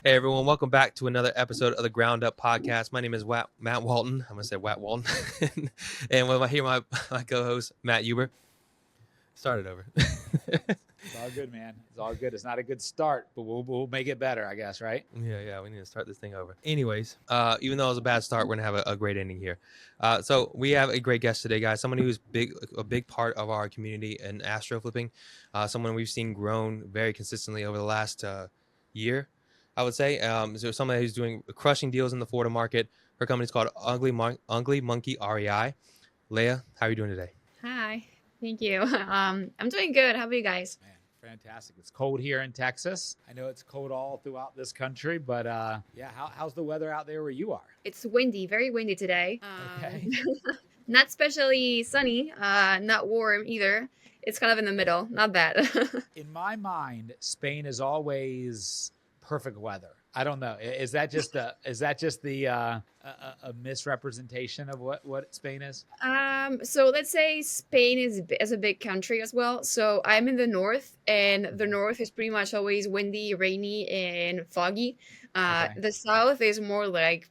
Hey everyone, welcome back to another episode of the Ground Up Podcast. My name is Matt Walton. I'm gonna say Watt Walton, and with my co-host Matt Huber. Start it over. It's all good, man. It's all good. It's not a good start, but we'll make it better, I guess, right? Yeah, we need to start this thing over. Anyways, even though it was a bad start, we're gonna have a great ending here. So we have a great guest today, guys. Someone who's a big part of our community in astro flipping. Someone we've seen grown very consistently over the last year, I would say. So somebody who's doing crushing deals in the Florida market. Her company's called Ugly Monkey REI. Leah, how are you doing today? Hi, thank you. I'm doing good. How about you guys? Man, fantastic. It's cold here in Texas. I know it's cold all throughout this country, but yeah, how's the weather out there where you are? It's windy, very windy today. Okay. Not especially sunny, not warm either. It's kind of in the middle, not bad. In my mind, Spain is always perfect weather. I don't know. Is that just the a misrepresentation of what Spain is? So let's say Spain is a big country as well. So I'm in the north, and the north is pretty much always windy, rainy, and foggy. Okay. The south is more like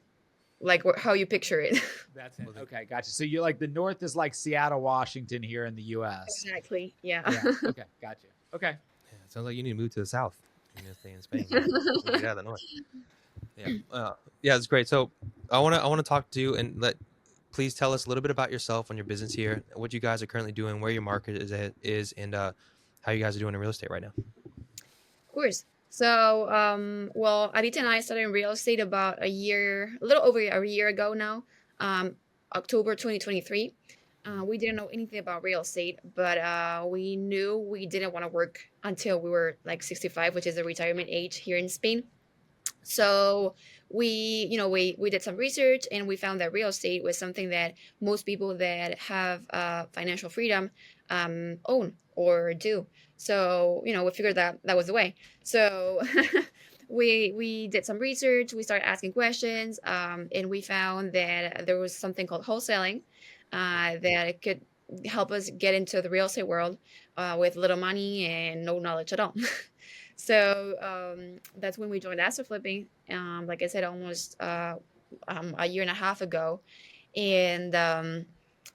how you picture it. That's it. Okay, gotcha. So you're like the north is like Seattle, Washington here in the U.S. Exactly. Yeah. Yeah. Okay, gotcha. Okay. Yeah, it sounds like you need to move to the south. You need to stay in Spain. Get out of the north. Yeah, it's great. So I want to talk to you and please tell us a little bit about yourself and your business here, what you guys are currently doing, where your market is, and how you guys are doing in real estate right now. Of course. So, well, Aditya and I started in real estate about a little over a year ago now, October 2023. We didn't know anything about real estate, but we knew we didn't want to work until we were like 65, which is the retirement age here in Spain. So we did some research, and we found that real estate was something that most people that have financial freedom own or do. So we figured that was the way. So we did some research. We started asking questions, and we found that there was something called wholesaling that could help us get into the real estate world with little money and no knowledge at all. So that's when we joined Astro Flipping. Like I said, almost a year and a half ago, and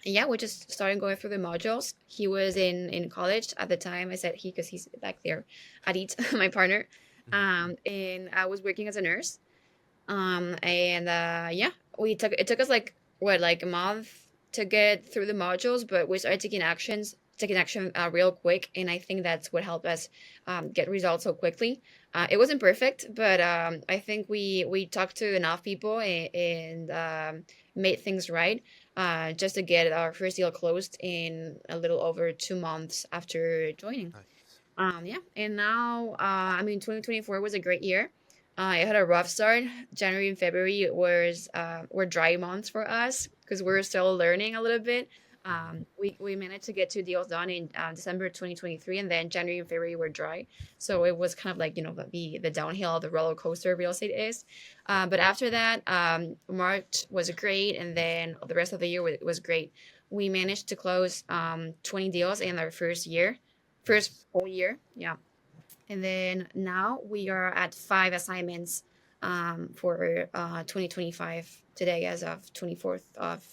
yeah, we just started going through the modules. He was in college at the time. I said he because he's back there, Adit, my partner, and I was working as a nurse. And yeah, it took us like a month to get through the modules, but we started taking action real quick, and I think that's what helped us get results so quickly. It wasn't perfect, but I think we talked to enough people and made things right just to get our first deal closed in a little over 2 months after joining. Yeah, and now 2024 was a great year. It had a rough start. January and February were dry months for us because we're still learning a little bit. We managed to get 2 deals done in December 2023, and then January and February were dry. So it was kind of like the downhill, the roller coaster real estate is. But after that, March was great, and then the rest of the year was great. We managed to close 20 deals in our first whole year. Yeah. And then now we are at 5 assignments for 2025 today as of 24th of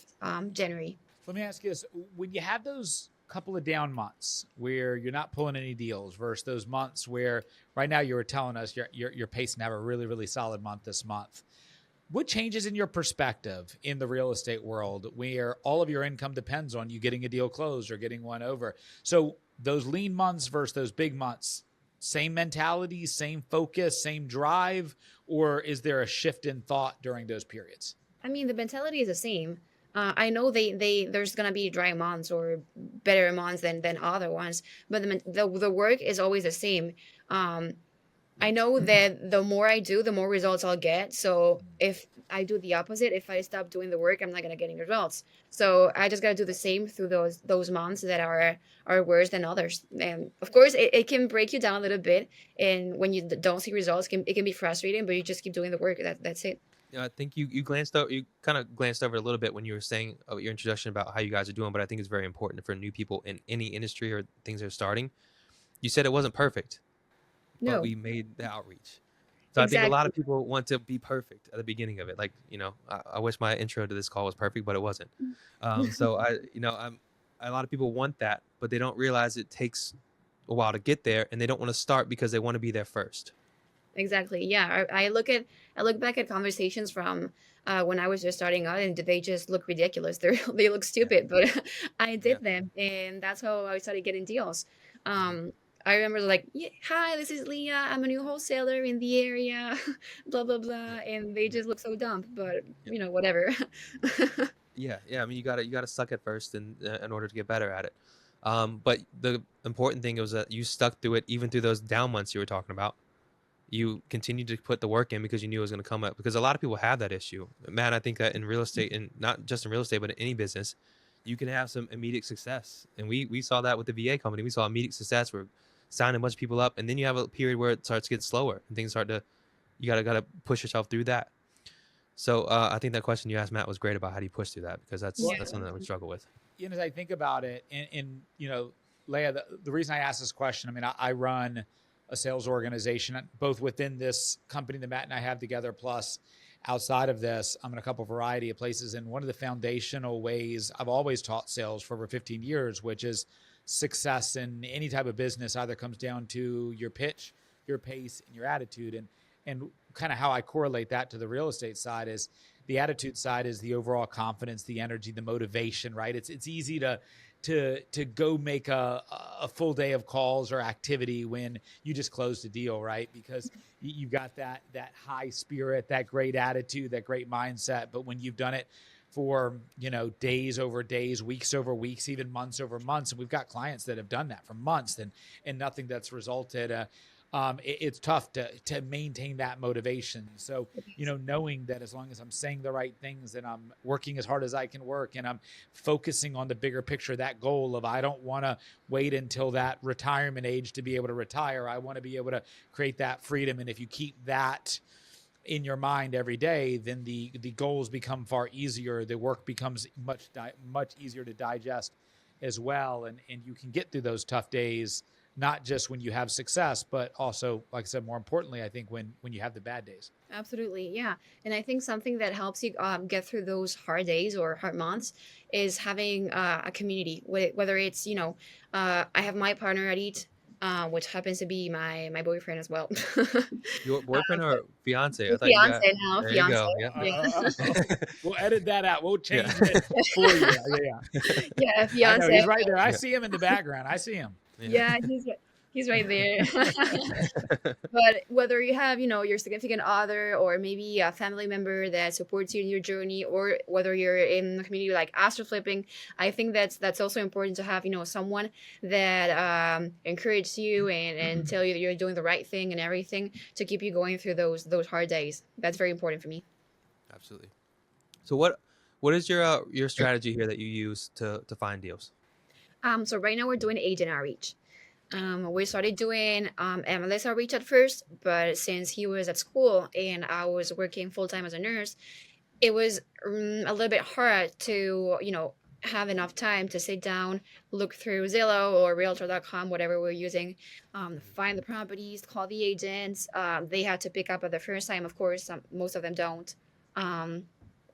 January. Let me ask you this. When you have those couple of down months where you're not pulling any deals versus those months where right now you were telling us you're pacing to have a really, really solid month this month, what changes in your perspective in the real estate world where all of your income depends on you getting a deal closed or getting one over? So those lean months versus those big months, same mentality, same focus, same drive, or is there a shift in thought during those periods? I mean, the mentality is the same. I know there's gonna be dry months or better months than other ones, but the work is always the same. I know that the more I do, the more results I'll get. So if I do the opposite, if I stop doing the work, I'm not gonna get any results. So I just gotta do the same through those months that are worse than others. And of course, it can break you down a little bit, and when you don't see results, it can be frustrating. But you just keep doing the work. That's it. I think you kind of glanced over a little bit when you were saying your introduction about how you guys are doing, but I think it's very important for new people in any industry or things that are starting. You said it wasn't perfect, but No. we made the outreach. So I think a lot Exactly. of people want to be perfect at the beginning of it. Like, I wish my intro to this call was perfect, but it wasn't. So a lot of people want that, but they don't realize it takes a while to get there, and they don't want to start because they want to be there first. Exactly. Yeah. I look back at conversations from when I was just starting out, and they just look ridiculous. They look Yeah. stupid, but I Yeah. did them, and that's how I started getting deals. Mhm. I remember like, yeah, hi, this is Leah. I'm a new wholesaler in the area, blah blah blah, Yeah. and they Yeah. just look so dumb. But Yeah. whatever. Yeah. Yeah. I mean, you gotta suck at first in order to get better at it. But the important thing was that you stuck through it, even through those down months you were talking about. You continued to put the work in because you knew it was going to come up. Because a lot of people have that issue, man. I think that in real estate, and not just in real estate, but in any business, you can have some immediate success. And we saw that with the VA company. We saw immediate success. We're signing a bunch of people up, and then you have a period where it starts to get slower, and things start to, you gotta push yourself through that. So I think that question you asked Matt was great about how do you push through that, because that's Well, Yeah. that's something that we struggle with. as I think about it, and Leah, the reason I asked this question, I mean, I run a sales organization both within this company that Matt and I have together, plus outside of this, I'm in a couple variety of places. And one of the foundational ways I've always taught sales for over 15 years, which is success in any type of business, either comes down to your pitch, your pace, and your attitude. And kind of how I correlate that to the real estate side is the attitude side is the overall confidence, the energy, the motivation, right? It's easy to go make a full day of calls or activity when you just closed a deal, right? Because you've got that high spirit, that great attitude, that great mindset. But when you've done it for days over days, weeks over weeks, even months over months, and we've got clients that have done that for months and nothing that's resulted. It's tough to maintain that motivation. So, knowing that as long as I'm saying the right things and I'm working as hard as I can work and I'm focusing on the bigger picture, that goal of I don't want to wait until that retirement age to be able to retire. I want to be able to create that freedom. And if you keep that in your mind every day, then the goals become far easier. The work becomes much easier to digest as well. And you can get through those tough days, not just when you have success, but also, like I said, more importantly, I think when you have the bad days. Absolutely, yeah. And I think something that helps you get through those hard days or hard months is having a community. Whether it's, I have my partner at Eat, which happens to be my boyfriend as well. Your boyfriend But or fiance? I thought you got. fiance now, There you fiance. go. Yeah. Yeah, We'll edit that out. We'll Yeah. change it for you. Yeah. yeah, I know fiance. he's right there. I Yeah. see him in the background. I see him. Yeah. Yeah, he's right there. But whether you have, your significant other or maybe a family member that supports you in your journey, or whether you're in a community like Astro Flipping, I think that's also important to have, someone that encourages you and tell you that you're doing the right thing and everything to keep you going through those hard days. That's very important for me. Absolutely. So what is your strategy here that you use to find deals? So right now we're doing agent outreach. We started doing MLS outreach at first, but since he was at school and I was working full time as a nurse, it was a little bit hard to, have enough time to sit down, look through Zillow or Realtor.com, whatever we're using, find the properties, call the agents. They had to pick up at the first time, of course. Most of them don't. Um,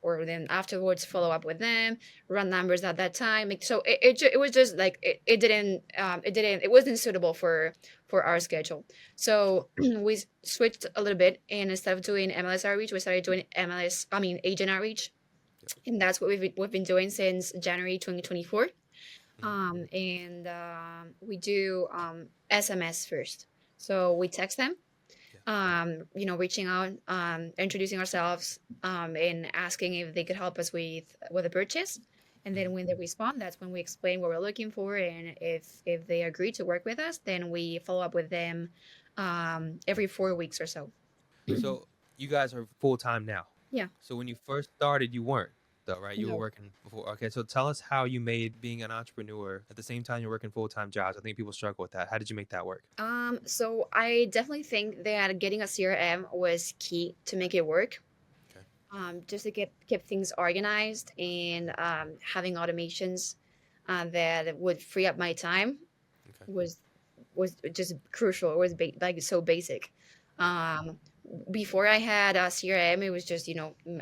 or then afterwards follow up with them, run numbers at that time. So it was just like it wasn't suitable for our schedule. So we switched a little bit, and instead of doing MLS outreach, we started doing agent outreach, and that's what we've been doing since January 2024. Mhm. And we do SMS first. So we text them, Yeah. reaching out, introducing ourselves, and asking if they could help us with a purchase. And then Mhm. when they respond, that's when we explain what we're looking for, and if they agree to work with us, then we follow up with them every 4 weeks or so. So you guys are full time now. Yeah. So when you first started, you weren't, though, right? You were No. working before. Okay, so tell us how you made being an entrepreneur at the same time you're working full time jobs. I think people struggle with that. How did you make that work? So I definitely think that getting a CRM was key to make it work. Okay. Just to keep things organized and having automations that would free up my time Okay. was just crucial. It was like so basic. before I had a CRM, it was just,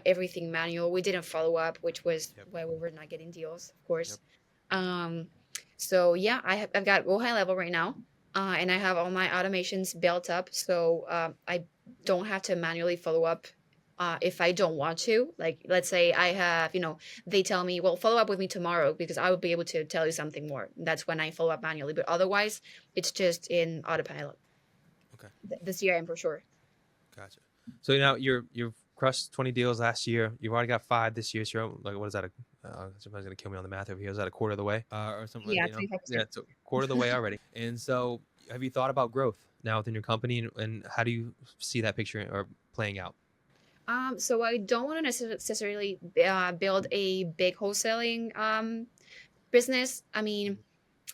everything manual. We didn't follow up, which was Yep. why we were not getting deals, of Yep. course. Um, so yeah, I've got Go High Level right now, and I have all my automations built up, so I don't have to manually follow up. If I don't want to, like, let's say I have, they tell me, well, follow up with me tomorrow because I will be able to tell you something more. That's when I follow up manually. But otherwise, it's just in autopilot. Okay. The CRM for sure. Gotcha. So now you've crushed 20 deals last year. You've already got 5 this year. So you're like, what is that? Somebody's gonna kill me on the math over here. Is that a quarter of the way, or something? Yeah, You know, 25%. yeah, it's a quarter of the way already. And so, have you thought about growth now within your company, and how do you see that picture or playing out? So I don't want to necessarily build a big wholesaling business. I mean,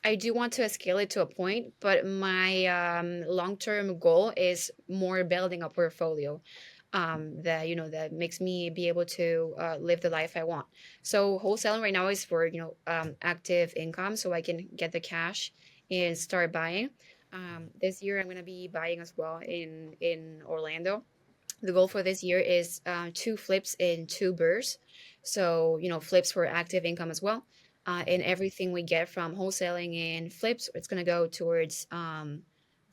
I do want to scale it to a point, but my long-term goal is more building a portfolio that that makes me be able to live the life I want. So wholesaling right now is for active income, so I can get the cash and start buying. This year I'm gonna be buying as well in Orlando. The goal for this year is 2 flips and 2 burrs. So, flips for active income as well. And everything we get from wholesaling and flips, it's going to go towards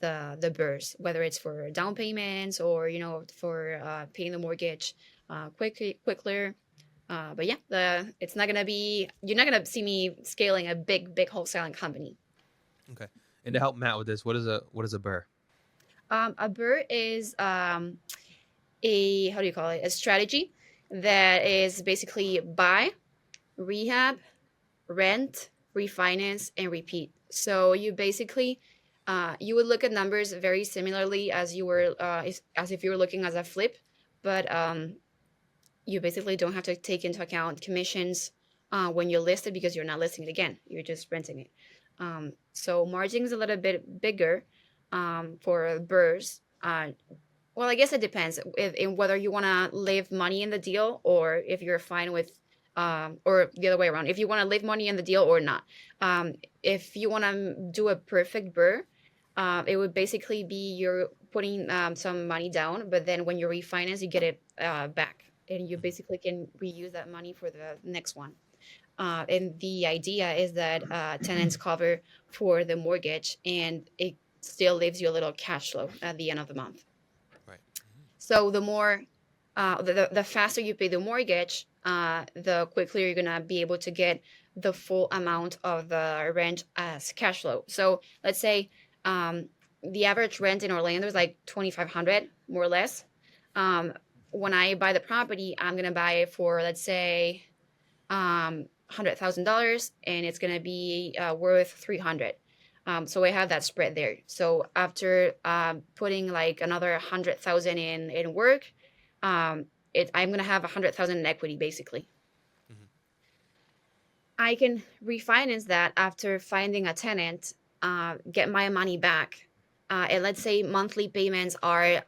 the burrs, whether it's for down payments or, for paying the mortgage quicker. But yeah, it's not going to be, you're not going to see me scaling a big wholesaling company. Okay. And to help Matt with this, what is a burr? A burr is how do you call it? A strategy that is basically buy, rehab, rent, refinance, and repeat. So you basically you would look at numbers very similarly as you were as if you were looking at a flip, but you basically don't have to take into account commissions when you list it because you're not listing it again. You're just renting it. So margin is a little bit bigger for burrs. Well, I guess it depends in whether you want to leave money in the deal or if you're fine with, or the other way around, if you want to leave money in the deal or not. If you want to do a perfect burr, it would basically be you're putting some money down, but then when you refinance, you get it back, and you basically can reuse that money for the next one. And the idea is that tenants cover for the mortgage, and it still leaves you a little cash flow at the end of the month. Right. So the more, the faster you pay the mortgage, the quicker you're gonna be able to get the full amount of the rent as cash flow. So let's say the average rent in Orlando is like 2,500, more or less. When I buy the property, I'm gonna buy it for, let's say, $100,000, and it's gonna be worth 300. So I have that spread there. So after putting like another 100,000 in work, I'm gonna have 100,000 in equity basically. Mhm. I can refinance that after finding a tenant, get my money back, and let's say monthly payments are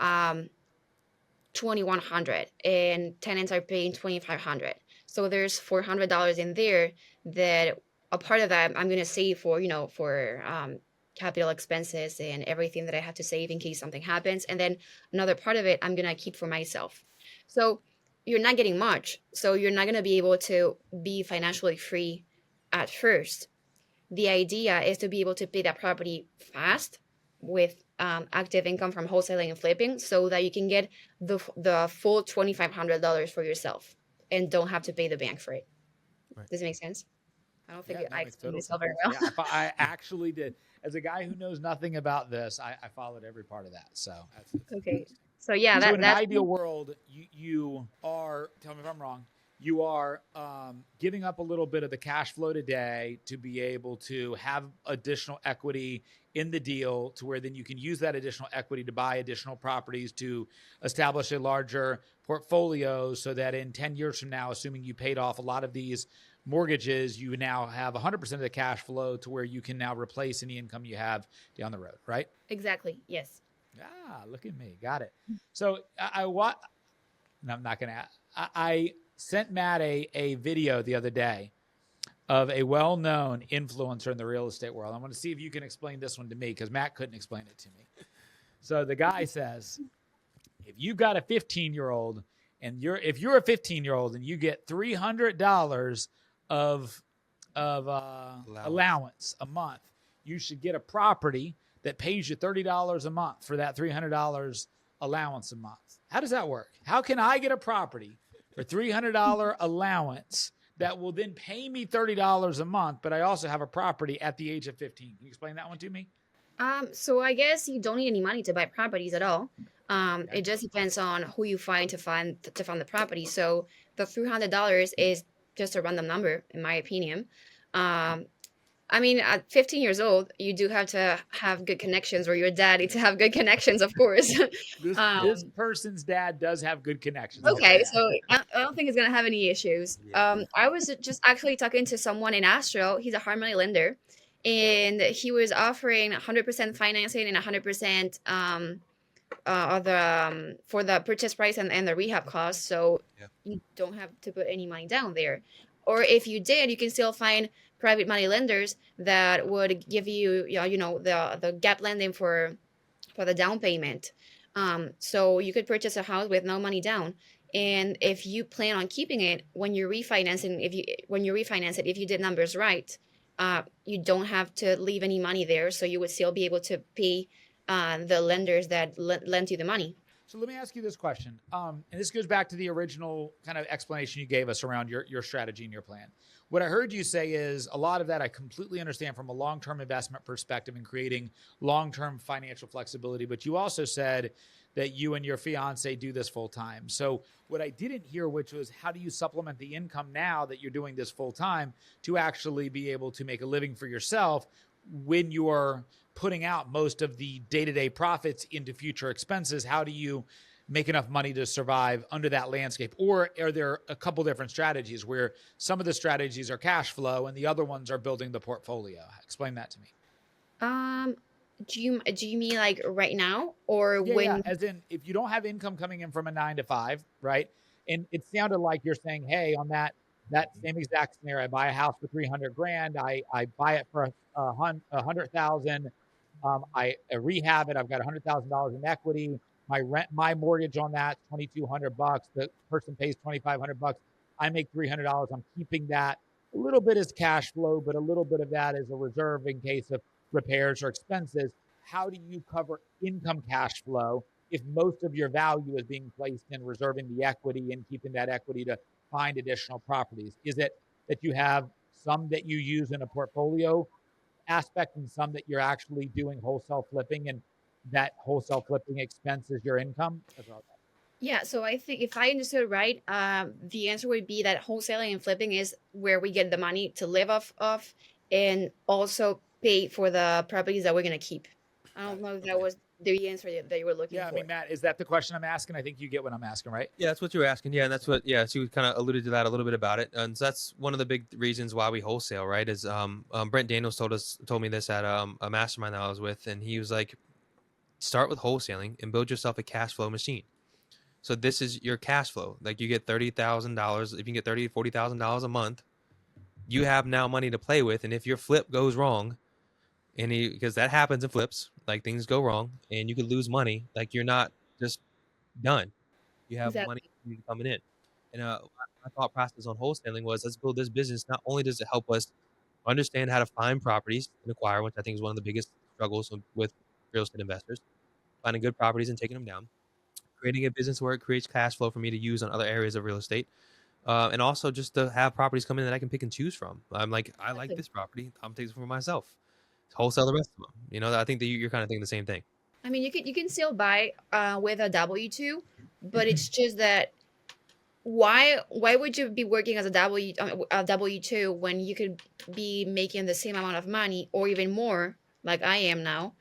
2,100 and tenants are paying 2,500. So there's $400 in there that a part of that I'm going to save for, for capital expenses and everything that I have to save in case something happens. And then another part of it I'm going to keep for myself. So you're not getting much. So you're not going to be able to be financially free at first. The idea is to be able to pay that property fast with active income from wholesaling and flipping so that you can get the full $2,500 for yourself and don't have to pay the bank for it. Right. Does it make sense? I don't think Yeah, no, I it makes explained total myself sense. very well. Yeah, I actually did. As a guy who knows nothing about this, I followed every part of that. So that's Okay. So yeah, so in an that's ideal world, you are, tell me if I'm wrong, you are giving up a little bit of the cash flow today to be able to have additional equity in the deal to where then you can use that additional equity to buy additional properties to establish a larger portfolio so that in 10 years from now, assuming you paid off a lot of these mortgages, you now have 100% of the cash flow to where you can now replace any income you have down the road, right? exactly. Yes. Ah, look at me. Got it. So no, I'm not going to, I sent Matt a video the other day of a well-known influencer in the real estate world. I want to see if you can explain this one to me because Matt couldn't explain it to me. So the guy says If you've got a 15-year-old and if you're a 15-year-old and you get $300 of allowance a month, you should get a property that pays you $30 a month for that $300 allowance a month. How does that work? How can I get a property for $300 allowance that will then pay me $30 a month, but I also have a property at the age of 15? Can you explain that one to me? So I guess you don't need any money to buy properties at all. It just depends on who you find to fund the property. So the $300 is just a random number, in my opinion. I mean, at 15 years old, you do have to have good connections, or your dad needs to have good connections, of course. This person's dad does have good connections. Okay, so I don't think he's gonna have any issues. I was just actually talking to someone in Astro. He's a hard money lender, and he was offering 100% financing and 100% for the purchase price and the rehab costs. So you don't have to put any money down there. Or if you did, you can still find private money lenders that would give you, the gap lending for the down payment. So you could purchase a house with no money down. And if you plan on keeping it when you're refinancing, if you did numbers right, you don't have to leave any money there. So you would still be able to pay the lenders that lent you the money. So let me ask you this question. And this goes back to the original kind of explanation you gave us around your strategy and your plan. What I heard you say is a lot of that I completely understand from a long-term investment perspective and creating long-term financial flexibility. But you also said that you and your fiance do this full time. So what I didn't hear, which was how do you supplement the income now that you're doing this full time to actually be able to make a living for yourself when you're putting out most of the day-to-day profits into future expenses? How do you make enough money to survive under that landscape? Or are there a couple different strategies where some of the strategies are cash flow and the other ones are building the portfolio? Explain that to me. Do you mean like right now, or when? Yeah, as in if you don't have income coming in from a 9 to 5, right? And it sounded like you're saying, hey, on that same exact scenario, I buy a house for $300,000. I buy it for $100,000. I rehab it. I've got $100,000 in equity. My mortgage on that $2,200. The person pays $2,500. I make $300. I'm keeping that. A little bit is cash flow, but a little bit of that is a reserve in case of repairs or expenses. How do you cover income cash flow if most of your value is being placed in reserving the equity and keeping that equity to find additional properties? Is it that you have some that you use in a portfolio aspect and some that you're actually doing wholesale flipping, and that wholesale flipping expense is your income? Yeah, so I think if I understood right, the answer would be that wholesaling and flipping is where we get the money to live off of, and also pay for the properties that we're going to keep. I don't know if that was the answer that you were looking for. Yeah, I mean, Matt, is that the question I'm asking? I think you get what I'm asking, right? Yeah, that's what you were asking. Yeah, and that's what. Yeah, so you kind of alluded to that a little bit about it, and so that's one of the big reasons why we wholesale, right? Is Brent Daniels told me this at a mastermind that I was with, and he was like, start with wholesaling and build yourself a cash flow machine. So this is your cash flow. Like you get $30,000. If you can get $40,000 a month, you have now money to play with. And if your flip goes wrong, because that happens in flips, like things go wrong and you could lose money, like you're not just done. You have money coming in. And my thought process on wholesaling was, let's build this business. Not only does it help us understand how to find properties and acquire, which I think is one of the biggest struggles with real estate investors, finding good properties and taking them down, creating a business where it creates cash flow for me to use on other areas of real estate. And also just to have properties come in that I can pick and choose from. I'm like, I like this property. I'm taking it for myself. Wholesale the rest of them. You know, I think that you're kind of thinking the same thing. I mean, you can still buy with a W-2, but it's just that why would you be working as a W-2 when you could be making the same amount of money or even more, like I am now,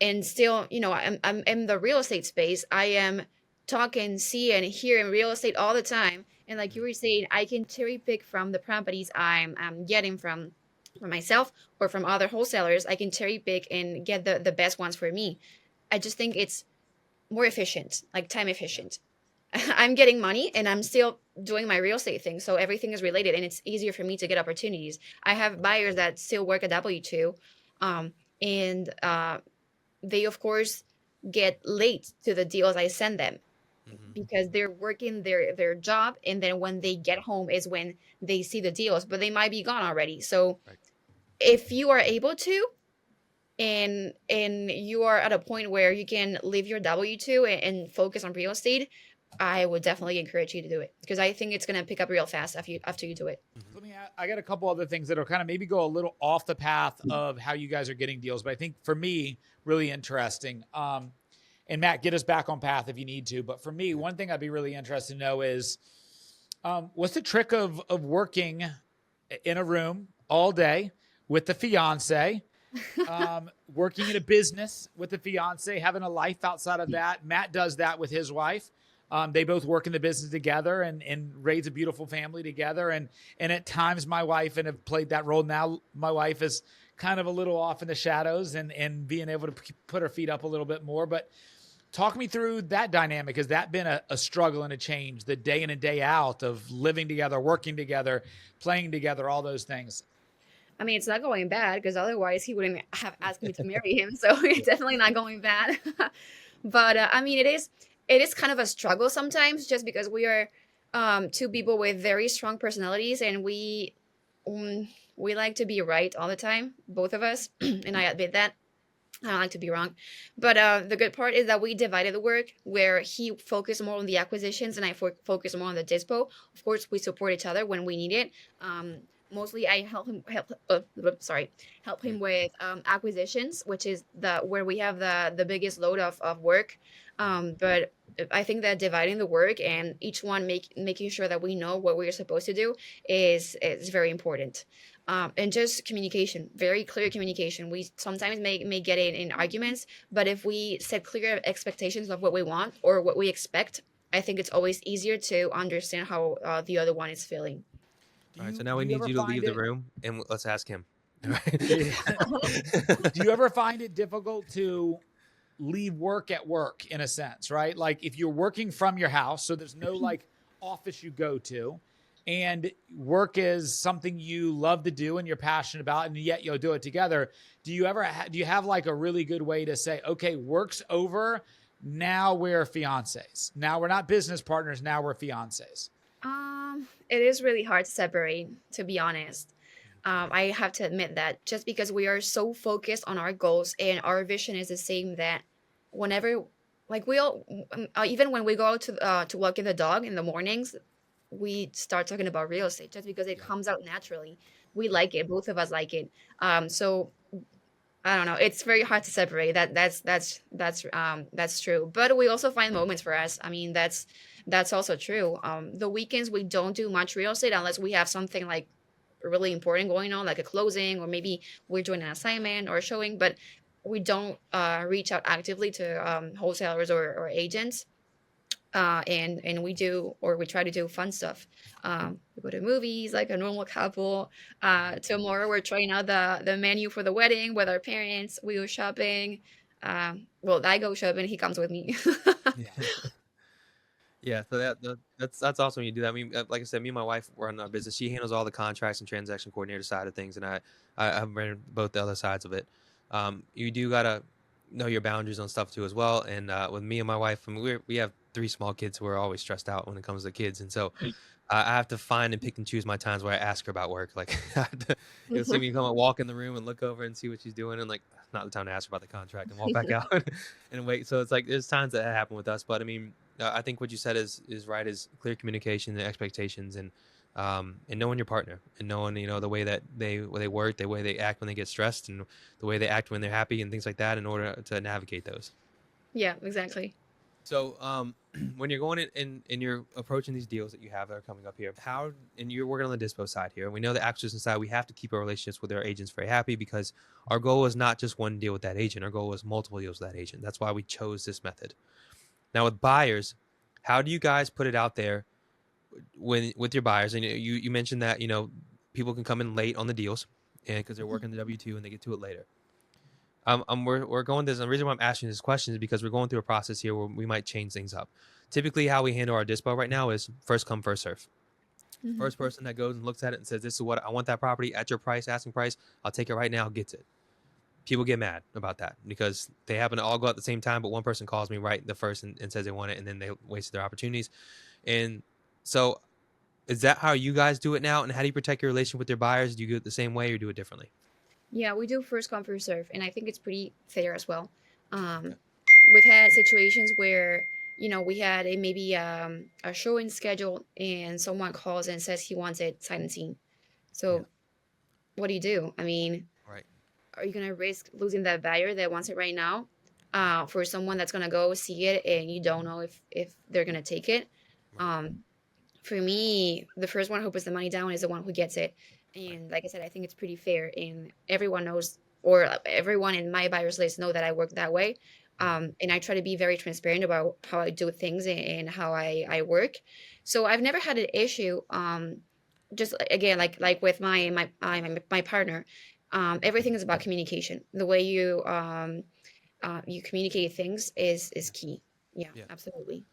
and still, I'm in the real estate space. I am talking, seeing, hearing real estate all the time, and like you were saying, I can cherry pick from the properties I'm getting from myself or from other wholesalers. I can cherry pick and get the best ones for me. I just think it's more efficient, like time efficient. I'm getting money and I'm still doing my real estate thing. So everything is related and it's easier for me to get opportunities. I have buyers that still work at W-2. And they, of course, get late to the deals I send them Hmm. because they're working their job, and then when they get home is when they see the deals, but they might be gone already. So Right. if you are able to, and you are at a point where you can leave your W-2 and focus on real estate, I would definitely encourage you to do it, because I think it's going to pick up real fast after you do it. Hmm. I got a couple other things that are kind of maybe go a little off the path of how you guys are getting deals, but I think for me, really interesting. And Matt, get us back on path if you need to. But for me, one thing I'd be really interested to know is what's the trick of working in a room all day with the fiance, working in a business with the fiance, having a life outside of that. Matt does that with his wife. They both work in the business together and raise a beautiful family together. And at times my wife, and have played that role now, my wife is kind of a little off in the shadows and being able to put her feet up a little bit more. But talk me through that dynamic. Has that been a struggle and a change, the day in and day out of living together, working together, playing together, all those things? I mean, it's not going bad, because otherwise he wouldn't have asked me to marry him. So it's definitely not going bad. But I mean, it is kind of a struggle sometimes, just because we are two people with very strong personalities, and we like to be right all the time, both of us, and I admit that. I don't like to be wrong. But the good part is that we divided the work, where he focused more on the acquisitions and I focus more on the dispo. Of course, we support each other when we need it. Mostly I help him with acquisitions, which is the where we have the biggest load of work. But I think that dividing the work and each one making sure that we know what we're supposed to do is very important. And just communication, very clear communication. We sometimes may get in arguments, but if we set clear expectations of what we want or what we expect, I think it's always easier to understand how the other one is feeling. All right, so now Do we you need ever you to find leave the it? room and let's ask him. Do you ever find it difficult to leave work at work in a sense, right? Like if you're working from your house, so there's no like office you go to, and work is something you love to do and you're passionate about, and yet you'll do it together. Do you ever do you have like a really good way to say, okay, work's over, now we're fiancés. Now we're not business partners. Now we're fiancés. It is really hard to separate, to be honest. I have to admit that, just because we are so focused on our goals and our vision is the same, that whenever, like we all, even when we go out to walk in the dog in the mornings, we start talking about real estate, just because it Yeah. comes out naturally. We like it. Both of us like it. So I don't know. It's very hard to separate. That's true. But we also find moments for us. I mean, that's also true. The weekends we don't do much real estate unless we have something like really important going on, like a closing, or maybe we're doing an assignment or a showing. But we don't reach out actively to wholesalers or agents. And we do, or we try to do fun stuff. We go to movies like a normal couple. Tomorrow we're trying out the menu for the wedding with our parents. We go shopping. Well, I go shopping. He comes with me. Yeah. Yeah, so that's awesome when you do that. I mean, like I said, me and my wife run our business. She handles all the contracts and transaction coordinator side of things, and I ran both the other sides of it. You do gotta know your boundaries on stuff too as well. And with me and my wife, I mean, we have three small kids who are always stressed out when it comes to kids, and so I have to find and pick and choose my times where I ask her about work. Like, you'll see me come and walk in the room and look over and see what she's doing, and like, not the time to ask her about the contract, and walk back out and wait. So it's like there's times that happen with us, but I mean, I think what you said is right. Is clear communication and expectations, and knowing your partner, and knowing the way that they work, the way they act when they get stressed, and the way they act when they're happy, and things like that, in order to navigate those. Yeah, exactly. So, when you're going in and you're approaching these deals that you have that are coming up here, and you're working on the dispo side here, we know the acquisition side, we have to keep our relationships with our agents very happy, because our goal is not just one deal with that agent. Our goal is multiple deals with that agent. That's why we chose this method. Now with buyers, how do you guys put it out there with your buyers? And you mentioned that people can come in late on the deals, and because they're working the W-2 and they get to it later. We're going this. And the reason why I'm asking this question is because we're going through a process here where we might change things up. Typically, how we handle our dispo right now is first come, first serve. Hmm. First person that goes and looks at it and says, "This is what I want, that property at your price, asking price. I'll take it right now." Gets it. people get mad about that because they happen to all go at the same time, but one person calls me right the first and says they want it, and then they wasted their opportunities. And so is that how you guys do it now? And how do you protect your relationship with your buyers? Do you do it the same way or do it differently? Yeah, we do first come first serve, and I think it's pretty fair as well. Okay. Um, we've had situations where we had maybe a showing schedule, and someone calls and says he wants it sight unseen. Yeah. So what do you do? I mean, Right. are you gonna risk losing that buyer that wants it right now, for someone that's gonna go see it and you don't know if they're gonna take it? Right. Um, for me, the first one who puts the money down is the one who gets it. Right. And like I said, I think it's pretty fair, and everyone knows, or everyone in my buyers list know that I work that way. Mm-hmm. And I try to be very transparent about how I do things and how I work. So I've never had an issue. Just again, like with my partner, everything is about communication. The way you communicate things is key. Yeah, Yeah. absolutely.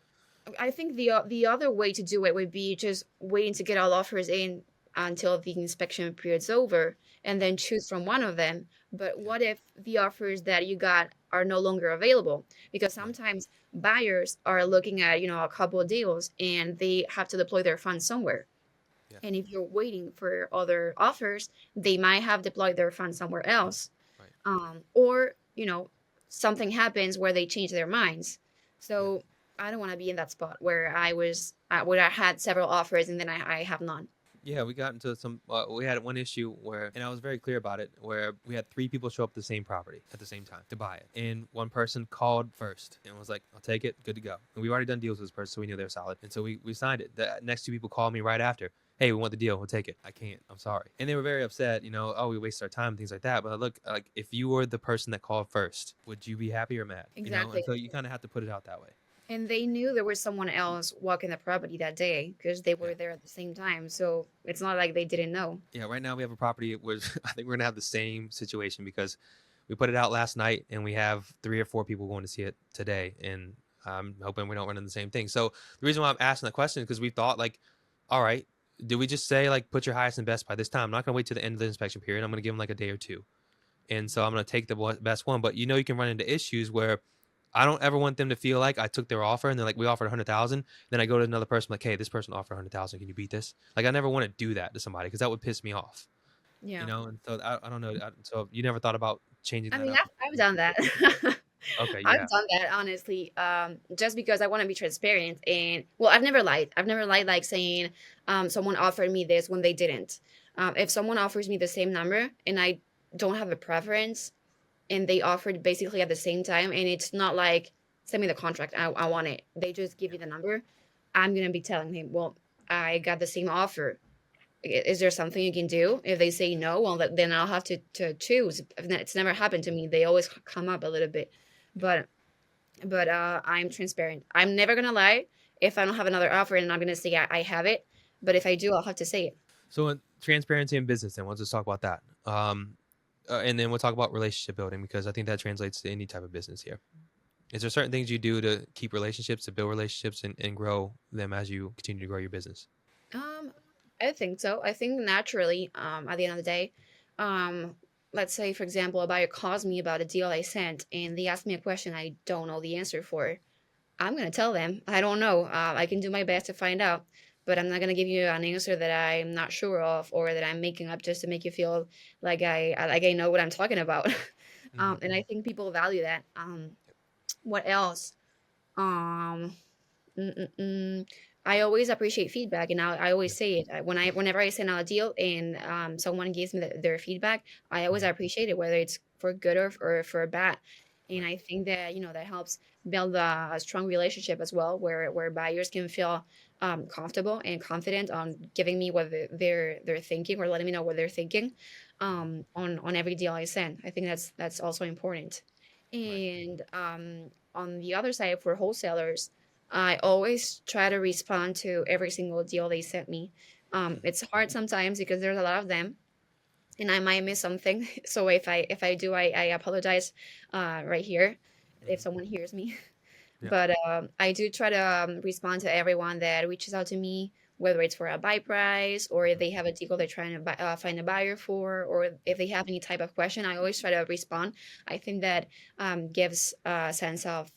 I think the other way to do it would be just waiting to get all offers in until the inspection period's over and then choose from one of them. But Yeah. what if the offers that you got are no longer available? Because Right. sometimes buyers are looking at, a couple of deals and they have to deploy their funds somewhere. Yeah. And if you're waiting for other offers, they might have deployed their funds somewhere else. Right. Or, something happens where they change their minds. Yeah. So I don't want to be in that spot where where I had several offers and then I have none. Yeah, we got into some. We had one issue where, and I was very clear about it, where we had three people show up at the same property at the same time to buy it, and one person called first and was like, "I'll take it, good to go." And we already done deals with this person, so we knew they were solid, and so we signed it. The next two people called me right after. Hey, we want the deal. We'll take it. I can't. I'm sorry. And they were very upset. Oh, we wasted our time, things like that. But look, like if you were the person that called first, would you be happy or mad? Exactly. And so you kind of have to put it out that way. And they knew there was someone else walking the property that day because they Yeah. were there at the same time. So it's not like they didn't know. Yeah, right now we have a property where I think we're gonna have the same situation because we put it out last night and we have 3 or 4 people going to see it today, and I'm hoping we don't run into the same thing. So the reason why I'm asking the question is because we thought like, all right, do we just say like put your highest and best by this time? I'm not gonna wait to the end of the inspection period. I'm gonna give them like a day or two, and so I'm gonna take the best one. But you can run into issues where I don't ever want them to feel like I took their offer and they're like, we offered 100,000. Then I go to another person like, hey, this person offered 100,000. Can you beat this? Like, I never want to do that to somebody because that would piss me off, Yeah. And so I don't know. So you never thought about changing I that mean, up? I've done that. Okay, you I've have. done that honestly, just because I want to be transparent. And well, I've never lied. I've never lied like saying someone offered me this when they didn't. If someone offers me the same number and I don't have a preference and they offered basically at the same time, and it's not like send me the contract, I want it. They just give Yeah, you the number. I'm gonna be telling him, well, I got the same offer. Is there something you can do? If they say no, well, then I'll have to choose. It's never happened to me. They always come up a little bit, yeah, but I'm transparent. I'm never gonna lie. If I don't have another offer, and I'm gonna say I have it, but if I do, I'll have to say it. So transparency in business, then let's just talk about that. And then we'll talk about relationship building because I think that translates to any type of business here. Is there certain things you do to keep relationships, to build relationships, and grow them as you continue to grow your business? Um, I think so. I think naturally, at the end of the day, um, let's say, for example, a buyer calls me about a deal I sent and they ask me a question I don't know the answer for. I'm going to tell them, I don't know. I can do my best to find out, but I'm not going to give you an answer that I'm not sure of or that I'm making up just to make you feel like I know what I'm talking about. Hmm. And I think people value that. What else? Um, Mm, mm, mm. I always appreciate feedback, and I Yeah. always say it whenever I send out a deal and someone gives me their feedback. I always Hmm. appreciate it, whether it's for good or for bad. And Right. I think that that helps build a strong relationship as well, where buyers can feel comfortable and confident on giving me what they're thinking or letting me know what they're thinking on every deal I send. I think that's also important. Right. And on the other side, for wholesalers, I always try to respond to every single deal they sent me. Mhm. It's hard sometimes because there's a lot of them, and I might miss something. So if I do, I apologize right here if Mhm. someone hears me. Yeah. But I do try to respond to everyone that reaches out to me whether it's for a buy price or if they have a deal they're trying to find a buyer for, or if they have any type of question. I always try to respond. I think that gives a sense of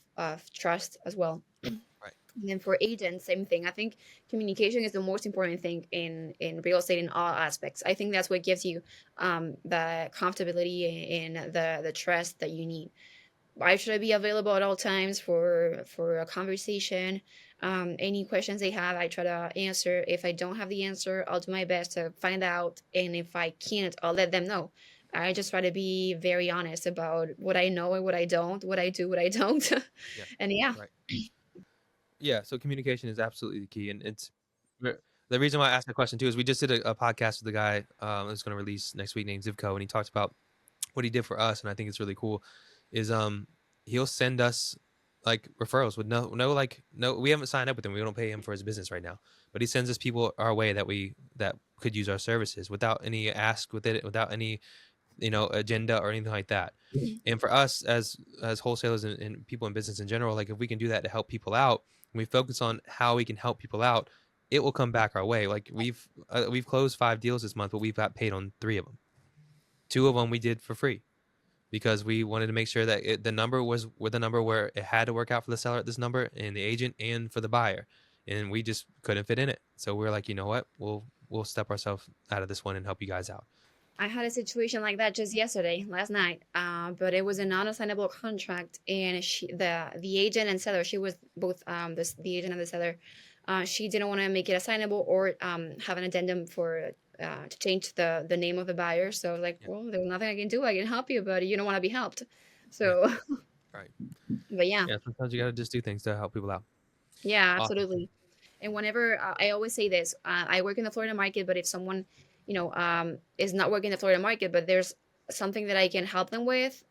trust as well. Right. And then for agents, same thing. I think communication is the most important thing in real estate in all aspects. I think that's what gives you the comfortability and the trust that you need. I should be available at all times for a conversation. Any questions they have, I try to answer. If I don't have the answer, I'll do my best to find out, and if I can't, I'll let them know. I just try to be very honest about what I know and what I don't, what I do, what I don't. Yeah. And yeah. Right. Yeah. So communication is absolutely the key, and it's the reason why I asked the question too is we just did a podcast with a guy that's going to release next week named Zivko, and he talked about what he did for us, and I think it's really cool. Is he'll send us like referrals with no we haven't signed up with him, we don't pay him for his business right now, but he sends us people our way that could use our services without any ask with it, without any agenda or anything like that. And for us as wholesalers and people in business in general, like if we can do that to help people out, and we focus on how we can help people out, it will come back our way. Like we've closed 5 deals this month, but we've got paid on 3 of them. 2 of them we did for free because we wanted to make sure that the number was the number where it had to work out for the seller at this number and the agent and for the buyer, and we just couldn't fit in it. So we're like, you know what, we'll step ourselves out of this one and help you guys out. I had a situation like that just last night, but it was a non-assignable contract, and the agent and seller, she was both the agent and the seller. She didn't want to make it assignable or have an addendum for to change the name of the buyer. So I was like, Yeah. well, there's nothing I can do. I can help you, but you don't want to be helped. So, Right. but yeah, Sometimes you got to just do things to help people out. yeah, Awesome. absolutely. And whenever I always say this, I work in the Florida market, but if someone, is not working in the Florida market, but there's something that I can help them with,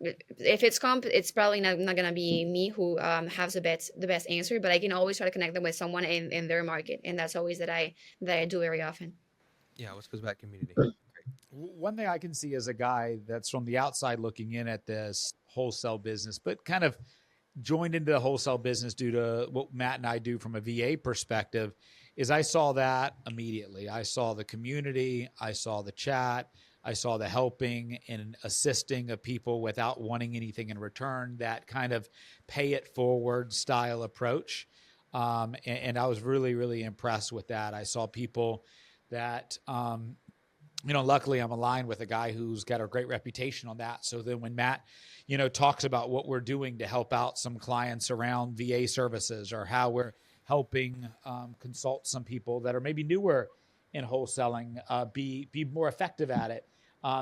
if it's comp, it's probably not gonna be me who has the best answer, but I can always try to connect them with someone in their market, and that's always that I do very often. Yeah, which goes back to community. One thing I can see as a guy that's from the outside looking in at this wholesale business, but kind of joined into the wholesale business due to what Matt and I do from a VA perspective, is I saw that immediately. I saw the community, I saw the chat, I saw the helping and assisting of people without wanting anything in return, that kind of pay it forward style approach. And I was really, really impressed with that. I saw people that, luckily I'm aligned with a guy who's got a great reputation on that. So then when Matt, talks about what we're doing to help out some clients around VA services, or how we're helping consult some people that are maybe newer in wholesaling, be more effective at it.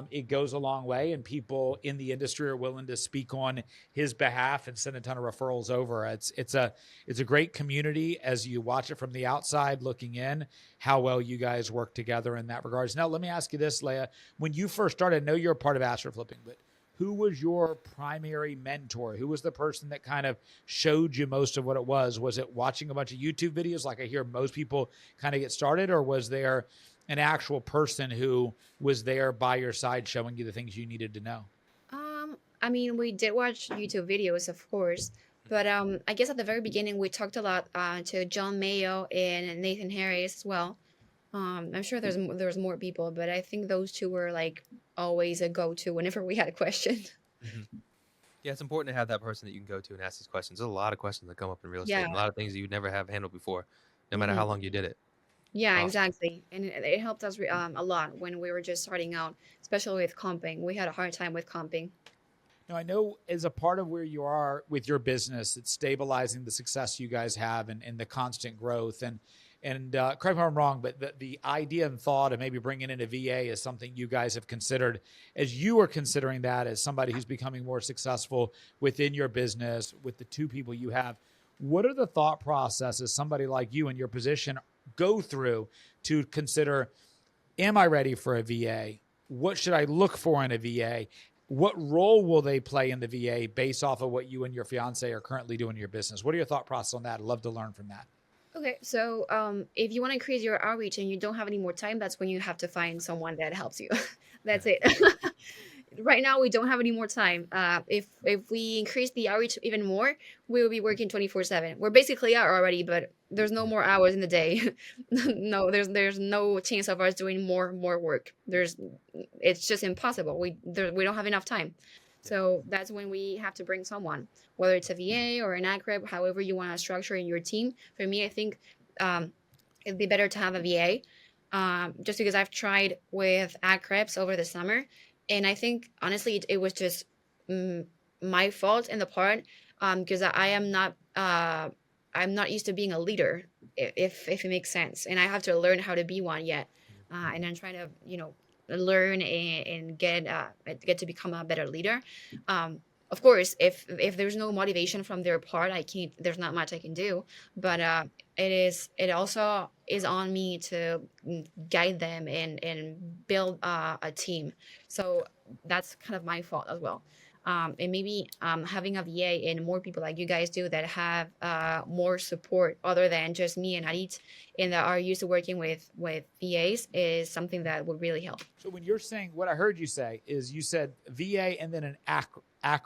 It goes a long way, and people in the industry are willing to speak on his behalf and send a ton of referrals over. It's a great community as you watch it from the outside looking in, how well you guys work together in that regards. Now, let me ask you this, Lea. When you first started, I know you're a part of Astro Flipping, but who was your primary mentor? Who was the person that kind of showed you most of what it was? Was it watching a bunch of YouTube videos like I hear most people kind of get started, or was there an actual person who was there by your side showing you the things you needed to know? I mean, we did watch YouTube videos, of course, but I guess at the very beginning we talked a lot to John Mayo and Nathan Harris as well. I'm sure there's more people, but I think those two were like always a go-to whenever we had a question. Mm-hmm. Yeah, it's important to have that person that you can go to and ask these questions. There's a lot of questions that come up in real estate, Yeah. and a lot of things that you'd never have handled before, no matter Mhm. how long you did it. Yeah, Awesome. exactly. And it helped us a lot when we were just starting out, especially with comping. We had a hard time with comping. Now, I know as a part of where you are with your business, it's stabilizing the success you guys have and the constant growth. And correct me if I'm wrong, but the idea and thought of maybe bringing in a VA is something you guys have considered as you are considering that as somebody who's becoming more successful within your business with the 2 people you have. What are the thought processes somebody like you in your position go through to consider, am I ready for a VA? What should I look for in a VA? What role will they play in the VA based off of what you and your fiance are currently doing in your business? What are your thought process on that? I'd love to learn from that. Okay, so if you want to increase your outreach and you don't have any more time, that's when you have to find someone that helps you. That's it. right now we don't have any more time. If we increase the outreach even more, we will be working 24/7. We're basically out already, but there's no Yeah. more hours in the day. No, there's no chance of us doing more work. It's just impossible. We don't have enough time. Yeah. So that's when we have to bring someone, whether it's a VA or an ACREP, however you want to structure in your team. For me, I think it'd be better to have a VA, just because I've tried with ACREPs over the summer, and I think honestly it was just mm, my fault in the part, because I am not I'm not used to being a leader, if it makes sense, and I have to learn how to be one yet, and I'm trying to learn and get to become a better leader. Of course, if there's no motivation from their part, I can't. There's not much I can do, but it also is on me to guide them and build a team. So that's kind of my fault as well. And maybe having a VA and more people like you guys do that have more support other than just me and Arit, and that are used to working with VAs is something that would really help. So when you're saying, what I heard you say is you said VA and then an AC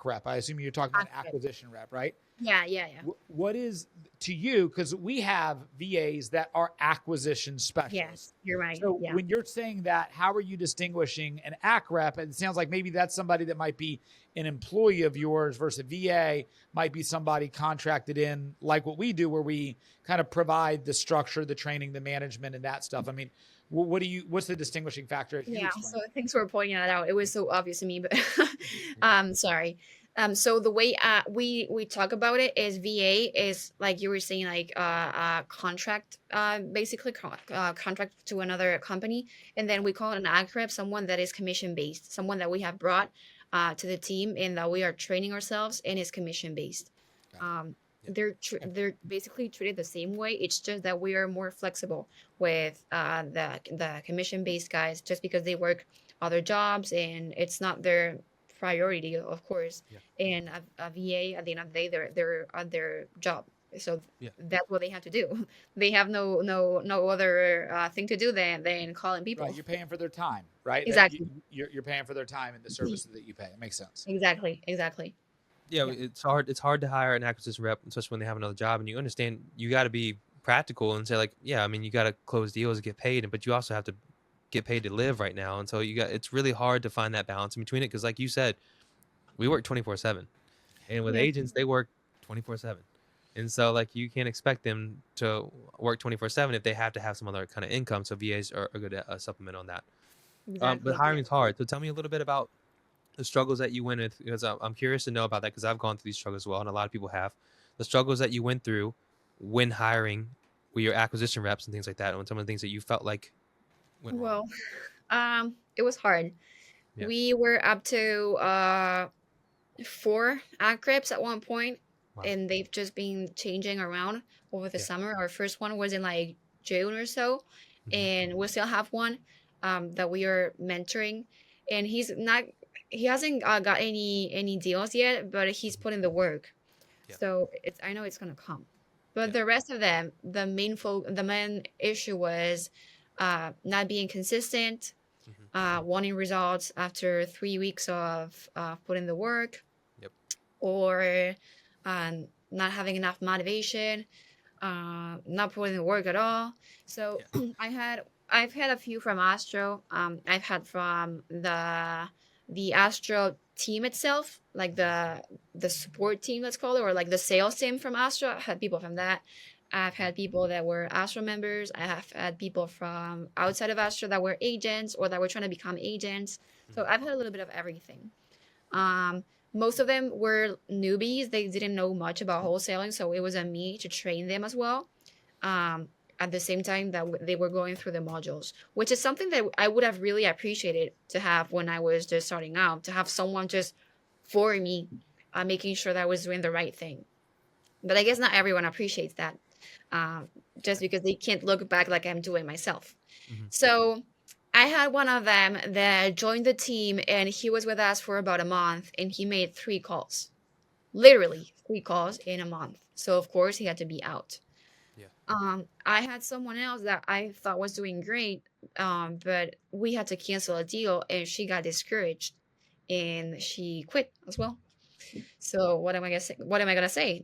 rep. I assume you're talking about an Accurate. acquisition rep, right? Yeah. What is to you? Because we have VAs that are acquisition specialists. Yes, you're right. So Yeah. when you're saying that, how are you distinguishing an AC rep? It sounds like maybe that's somebody that might be an employee of yours versus VA might be somebody contracted in like what we do, where we kind of provide the structure, the training, the management, and that stuff. I mean, what's the distinguishing factor? Yeah, so thanks for pointing that out. It was so obvious to me, but sorry. So the way we talk about it is VA is like you were saying, like contract, basically contract to another company, and then we call it an ACREP, someone that is commission based, someone that we have brought to the team and that we are training ourselves and is commission based. They're basically treated the same way. It's just that we are more flexible with the commission based guys, just because they work other jobs and it's not their priority, of course. Yeah. And a VA at the end of the day, they're on their job, so Yeah. that's what they have to do. They have no other thing to do than calling people. Right, you're paying for their time, right? Exactly. You're paying for their time and the services that you pay. It makes sense. Exactly. Yeah, Yeah. it's hard to hire an acquisition rep, especially when they have another job, and you understand you got to be practical and say like, yeah, I mean, you got to close deals and get paid, but you also have to get paid to live right now, and so it's really hard to find that balance in between it, because like you said, we work 24/7, and with Yeah. agents they work 24/7, and so like you can't expect them to work 24/7 if they have to have some other kind of income. So VAs are a good supplement on that. Exactly. But hiring's hard. So tell me a little bit about the struggles that you went with, because I'm curious to know about that, because I've gone through these struggles as well, and a lot of people have. The struggles that you went through when hiring with your acquisition reps and things like that, and some of the things that you felt like went wrong. Well, it was hard. Yeah. We were up to 4 ACREPs at one point, Wow. and they've just been changing around over the Yeah. summer. Our first one was in like June or so, Mhm. and we still have one that we are mentoring, and he hasn't got any deals yet, but he's put in the work. Yeah. So I know it's gonna come. But Yeah. the rest of them, the main issue was not being consistent, Mhm. wanting results after 3 weeks of putting the work, Yep. or not having enough motivation, not putting the work at all. So I've had a few from Astro. I've had from the Astro team itself, like the support team, let's call it, or like the sales team from Astro. I've had people from that. I've had people that were Astro members. I have had people from outside of Astro that were agents or that were trying to become agents. So I've had a little bit of everything. Most of them were newbies. They didn't know much about wholesaling, so it was on me to train them as well. At the same time that they were going through the modules, which is something that I would have really appreciated to have when I was just starting out, to have someone just for me, making sure that I was doing the right thing. But I guess not everyone appreciates that, just because they can't look back like I'm doing myself. Mhm. So I had one of them that joined the team, and he was with us for about a month, and he made 3 calls, literally 3 calls in a month. So of course he had to be out. Yeah. I had someone else that I thought was doing great, but we had to cancel a deal, and she got discouraged. and she quit as well. So what am I gonna say? What am I gonna say?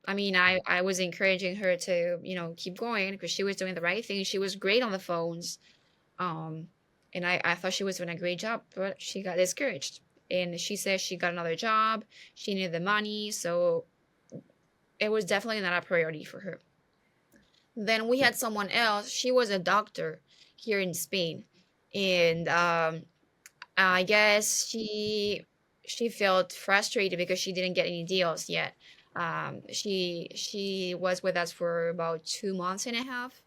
I mean, I was encouraging her to, keep going because she was doing the right thing. She was great on the phones. Um, and I thought she was doing a great job, but she got discouraged. And she said she got another job. She needed the money, so it was definitely not a priority for her. Then we had someone else. She was a doctor here in Spain, and I guess she felt frustrated because she didn't get any deals yet. She was with us for about 2 months and a half,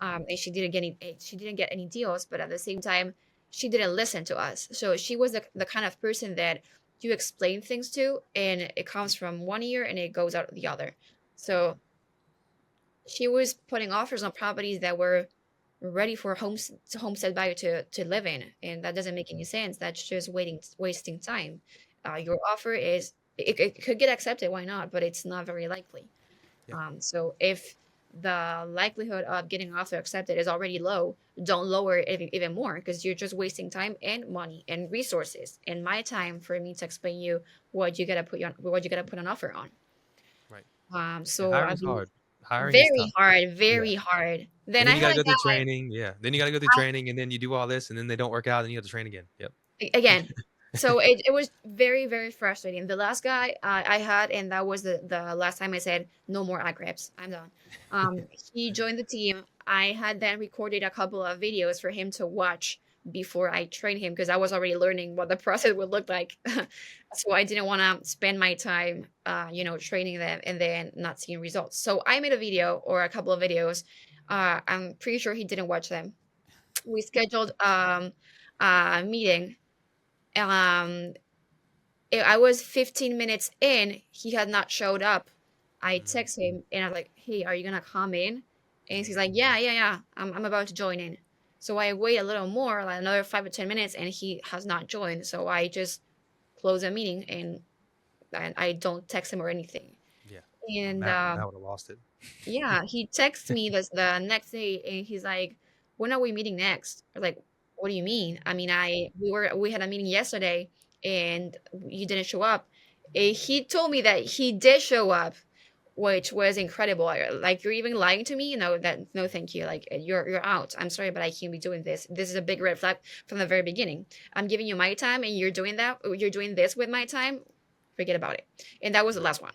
Hmm. and she didn't get any deals. But at the same time, she didn't listen to us. So she was the kind of person that you explain things to, and it comes from one ear and it goes out the other. So she was putting offers on properties that were ready for homestead buyer to live in, and that doesn't make any sense. That's just wasting time. Your offer it could get accepted, why not, but it's not very likely. Yeah. So if the likelihood of getting an offer accepted is already low, don't lower it even more, because you're just wasting time and money and resources and my time for me to explain you what you gotta put an offer on. Right. Yeah, So I hiring's believe hard. Hiring is very tough. hard, Yeah. very hard. And Then then I you had gotta a go through guy. training. Yeah. Then you gotta go through training, and then you do all this, and then they don't work out, and you have to train again. Yep. Again. So it was very, very frustrating. The last guy I had, and that was the last time I said, no more ACREPs. I'm done. He joined the team. I had then recorded a couple of videos for him to watch before I trained him because I was already learning what the process would look like. So I didn't want to spend my time, training them and then not seeing results. So I made a video or a couple of videos. I'm pretty sure he didn't watch them. We scheduled a meeting. um I was 15 minutes in, he had not showed up. I Mm-hmm. text him and I'm like, hey, are you gonna come in? And he's Mm-hmm. like, yeah, yeah, yeah, I'm about to join in. So I wait a little more, like another 5 or 10 minutes, and he has not joined. So I just close a meeting, and I don't text him or anything. Yeah. And Imagine I would have lost it. yeah, he texts me the next day, and he's like, "When are we meeting next?" I was like, "What do you mean?" I mean, we had a meeting yesterday, and you didn't show up. He told me that he did show up, which was incredible. Like, you're even lying to me? No, no, thank you. Like, you're out. I'm sorry, but I can't be doing this. This is a big red flag from the very beginning. I'm giving you my time, and you're doing that. You're doing this with my time. Forget about it. And that was the Right. last one.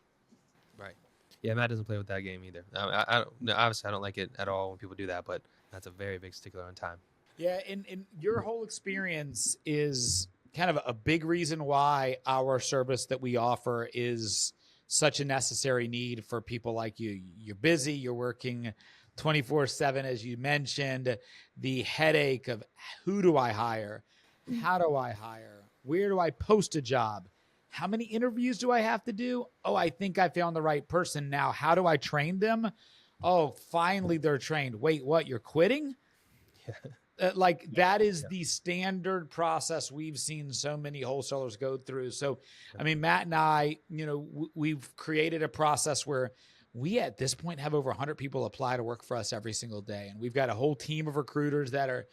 Right. Yeah, Matt doesn't play with that game either. I don't, no, obviously, I don't like it at all when people do that, but that's a very big stickler on time. Yeah, and your whole experience is kind of a big reason why our service that we offer is such a necessary need for people like you. You're busy, you're working 24/7, as you mentioned. The headache of who do I hire? How do I hire? Where do I post a job? How many interviews do I have to do? Oh, I think I found the right person. Now, how do I train them? Oh, finally they're trained. Wait, what? You're quitting? Yeah. Like that is Yeah. the standard process we've seen so many wholesalers go through. So, Yep. I mean, Matt and I, we've created a process where we at this point have over 100 people apply to work for us every single day. And we've got a whole team of recruiters that are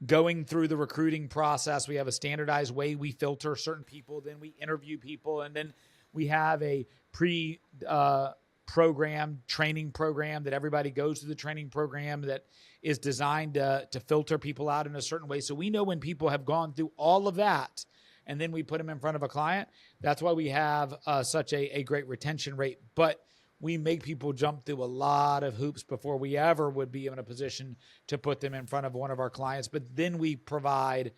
going through the recruiting process. We have a standardized way we filter certain people, then we interview people, and then we have a pre program training program that everybody goes through the training program that is designed to filter people out in a certain way. So we know when people have gone through all of that and then we put them in front of a client. That's why we have such a great retention rate. But we make people jump through a lot of hoops before we ever would be in a position to put them in front of one of our clients. But then we provide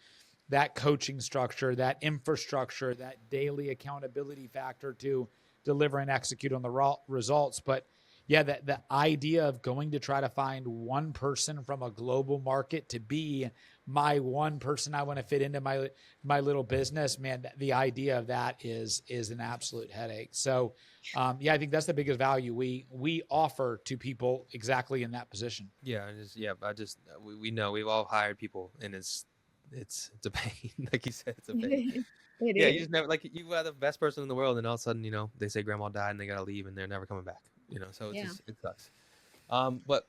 that coaching structure, that infrastructure, that daily accountability factor to deliver and execute on the results. But yeah, the idea of going to try to find one person from a global market to be my one person I want to fit into my little business, man, the idea of that is an absolute headache. So yeah, I think that's the biggest value we offer to people exactly in that position. Yeah. We know we've all hired people, and it's a pain. Like you said, it's a pain. It Yeah. You is. just never, like, you are the best person in the world, and all of a sudden, they say grandma died and they gotta leave and they're never coming back. So Yeah. it sucks. But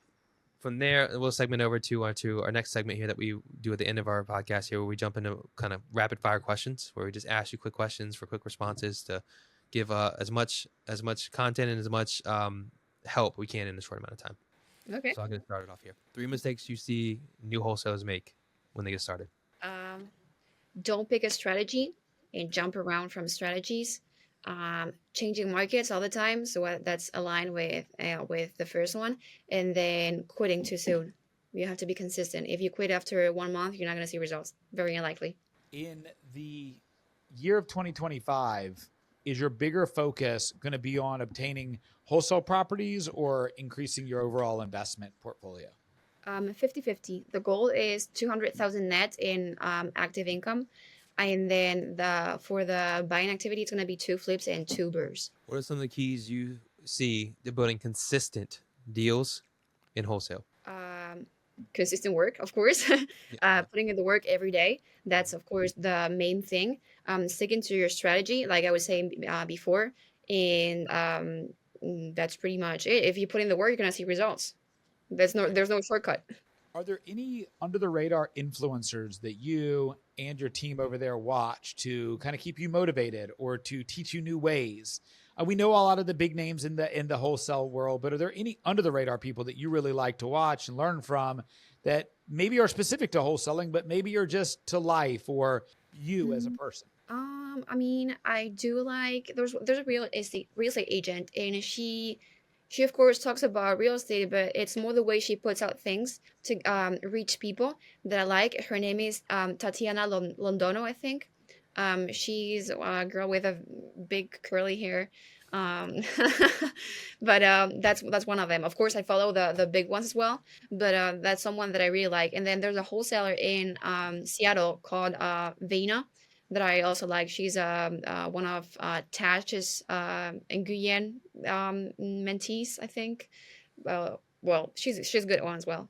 from there, we'll segment over to our next segment here that we do at the end of our podcast here, where we jump into kind of rapid fire questions, where we just ask you quick questions for quick responses to give as much content and as much help we can in a short amount of time. Okay. So I'll get started off here. 3 mistakes you see new wholesalers make when they get started. Don't pick a strategy and jump around from strategies. Changing markets all the time, so that's aligned with the first one, and then quitting too soon. You have to be consistent. If you quit after 1 month, you're not going to see results. Very unlikely. In the year of 2025, is your bigger focus going to be on obtaining wholesale properties or increasing your overall investment portfolio? 50-50. The goal is 200,000 net in active income. And then for the buying activity, it's going to be 2 flips and 2 burrs. What are some of the keys you see to building consistent deals in wholesale? Consistent work, of course. Putting in the work every day. That's, of course, the main thing. Sticking to your strategy, like I was saying before. And that's pretty much it. If you put in the work, you're going to see results. There's no shortcut. Are there any under the radar influencers that you and your team over there watch to kind of keep you motivated or to teach you new ways? We know a lot of the big names in the wholesale world, but are there any under the radar people that you really like to watch and learn from that maybe are specific to wholesaling, but maybe are just to life or you as a person? I mean, I do like there's a real estate agent, and she of course talks about real estate, but it's more the way she puts out things to reach people that I like. Her name is Tatiana Londono, I think. She's a girl with a big curly hair. But that's one of them. Of course, I follow the big ones as well, but that's someone that I really like. And then there's a wholesaler in Seattle called Vena that I also like. She's one of Tash's Nguyen mentees, I think. Well, she's a good one as well.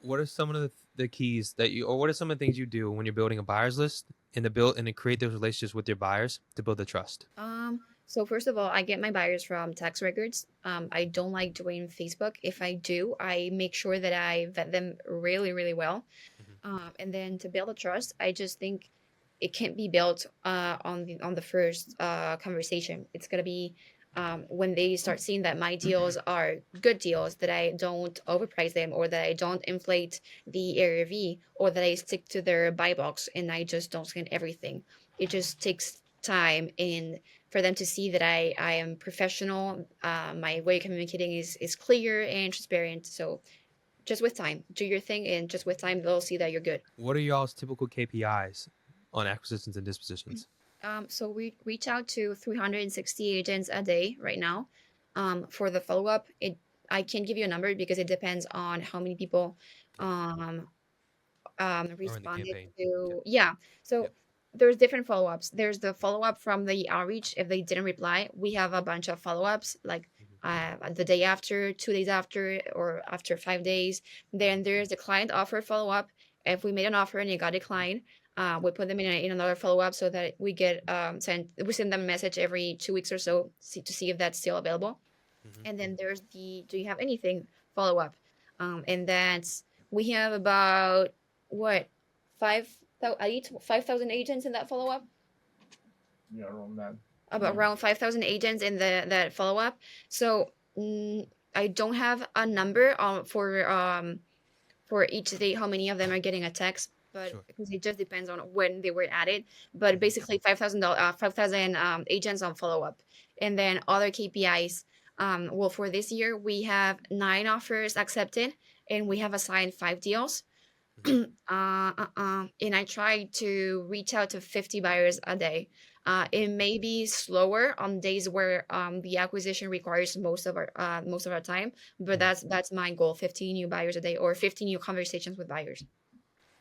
What are some of the keys that you, or what are some of the things you do when you're building a buyer's list and to create those relationships with your buyers to build the trust? So first of all, I get my buyers from tax records. I don't like doing Facebook. If I do, I make sure that I vet them really, really well. And then to build a trust, I just think it can't be built on the first conversation. It's gonna be when they start seeing that my deals are good deals, that I don't overprice them, or that I don't inflate the ARV, or that I stick to their buy box and I just don't scan everything. It just takes time and for them to see that I am professional. My way of communicating is clear and transparent. So just with time, do your thing, and just with time, they'll see that you're good. What are y'all's typical KPIs on acquisitions and dispositions? So we reach out to 360 agents a day right now. For the follow-up, I can't give you a number because it depends on how many people responded to. Yeah. So there's different follow-ups. There's the follow-up from the outreach. If they didn't reply, we have a bunch of follow-ups, like the day after, 2 days after, or after 5 days. Then there's the client offer follow-up. If we made an offer and it got declined, we put them in another follow-up so that we get we send them a message every 2 weeks or so to see if that's still available. And then there's the do you have anything follow-up, and that's we have about 5,000 agents in that follow-up. Yeah, around that. Around 5,000 agents in that follow-up. So I don't have a number for each day how many of them are getting a text, but because it just depends on when they were added. But basically 5,000 agents on follow-up. And then other KPIs. Well, for this year we have 9 offers accepted, and we have assigned 5 deals. And I try to reach out to 50 buyers a day. It may be slower on days where the acquisition requires most of our time, but that's my goal: 50 new buyers a day, or 50 new conversations with buyers.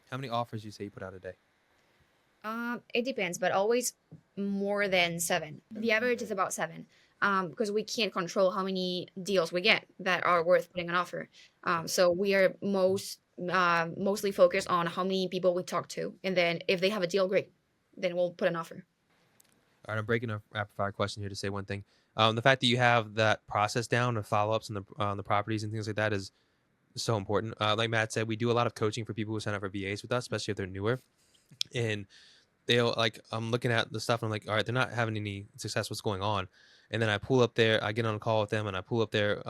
How many offers you say you put out a day? It depends, but always more than 7. The average is about 7. Because we can't control how many deals we get that are worth putting an offer. So we are mostly focused on how many people we talk to, and then if they have a deal, great, then we'll put an offer. All right, I'm breaking a rapid fire question here to say one thing. The fact that you have that process down of follow-ups on the properties and things like that is so important. Like Matt said, we do a lot of coaching for people who sign up for VAs with us, especially if they're newer. And they'll like, I'm looking at the stuff and I'm like, all right, they're not having any success. What's going on? And then I pull up I get on a call with them and I pull up their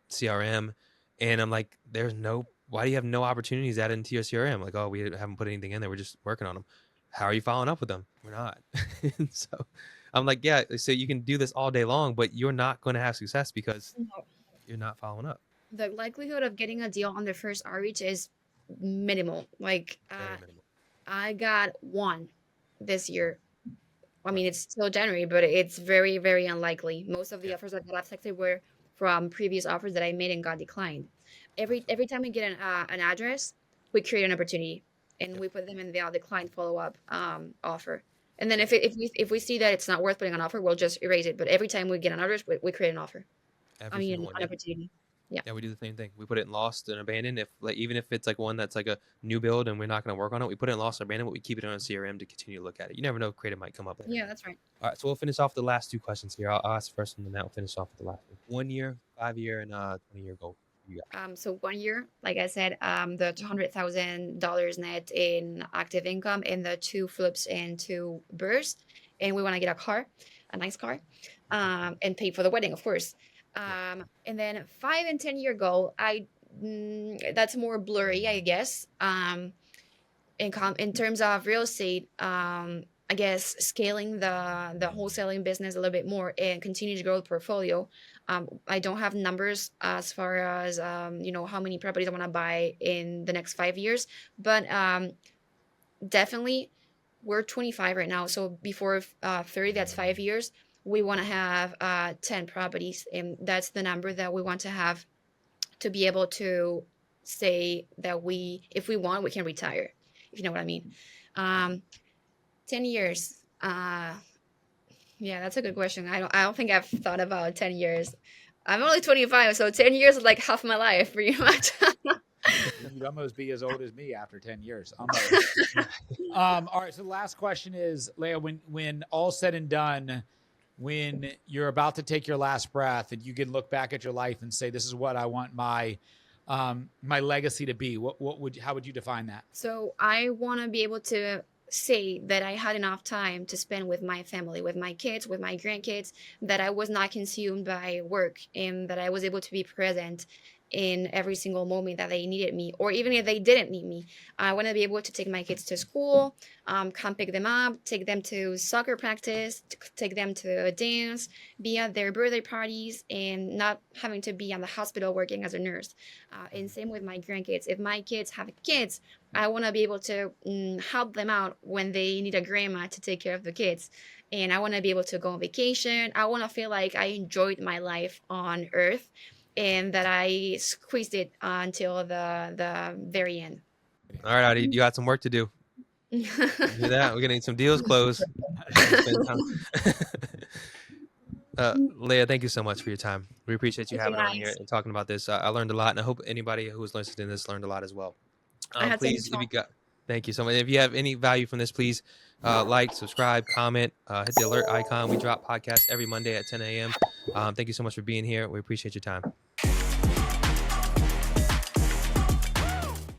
CRM, and I'm like, why do you have no opportunities added into your CRM? Like, oh, we haven't put anything in there. We're just working on them. How are you following up with them? We're not. And so I'm like, yeah, so you can do this all day long, but you're not going to have success because No. you're not following up. The likelihood of getting a deal on the first outreach is minimal. Like, Very minimal. I got one this year. I mean, it's still January, but it's very, very unlikely. Most of the Yeah. offers that got accepted were from previous offers that I made and got declined. Every time we get an address, we create an opportunity and Yep. we put them in the declined follow up offer. And then if we see that it's not worth putting an offer, we'll just erase it. But every time we get an address, we create an offer. Every single one. An Yeah. opportunity. Yeah. Yeah, we do the same thing. We put it in lost and abandoned. If like even if it's like one that's like a new build and we're not going to work on it, we put it in lost or abandoned, but we keep it on a CRM to continue to look at it. You never know, creative might come up later. Yeah, that's right. All right, so we'll finish off the last two questions here. I'll ask first, and then Matt will finish off with the last one. 1 year, 5 year, and 20-year goal. You got. So 1 year, like I said, the $200,000 net in active income and the 2 flips and 2 bursts, and we want to get a nice car, and pay for the wedding, of course. And then 5 and 10-year goal, that's more blurry, I guess. In terms of real estate, I guess scaling the wholesaling business a little bit more and continue to grow the portfolio. I don't have numbers as far as how many properties I want to buy in the next 5 years, but definitely we're 25 right now, so before 30, that's 5 years. We want to have 10 properties, and that's the number that we want to have to be able to say that if we want, we can retire, if you know what I mean. 10 years. Yeah, that's a good question. I don't think I've thought about 10 years. I'm only 25, so 10 years is like half my life, pretty much. You'd almost be as old as me after 10 years. All right. So the last question is, Lea, when all's said and done, when you're about to take your last breath and you can look back at your life and say, this is what I want my legacy to be, how would you define that? So I want to be able to say that I had enough time to spend with my family, with my kids, with my grandkids, that I was not consumed by work, and that I was able to be present in every single moment that they needed me, or even if they didn't need me. I want to be able to take my kids to school, come pick them up, take them to soccer practice, take them to a dance, be at their birthday parties, and not having to be in the hospital working as a nurse. And same with my grandkids. If my kids have kids, I want to be able to help them out when they need a grandma to take care of the kids. And I want to be able to go on vacation. I want to feel like I enjoyed my life on Earth, and that I squeezed it until the very end. All right, Adi, you got some work to do. You hear that? We're getting some deals closed. Lea, thank you so much for your time. We appreciate you Thank you, having on here guys. and talking about this. I learned a lot, and I hope anybody who was listening to this learned a lot as well. I had so Please, much fun. thank you so much. If you have any value from this, please like, subscribe, comment, hit the alert icon. We drop podcasts every Monday at 10 a.m. Thank you so much for being here. We appreciate your time.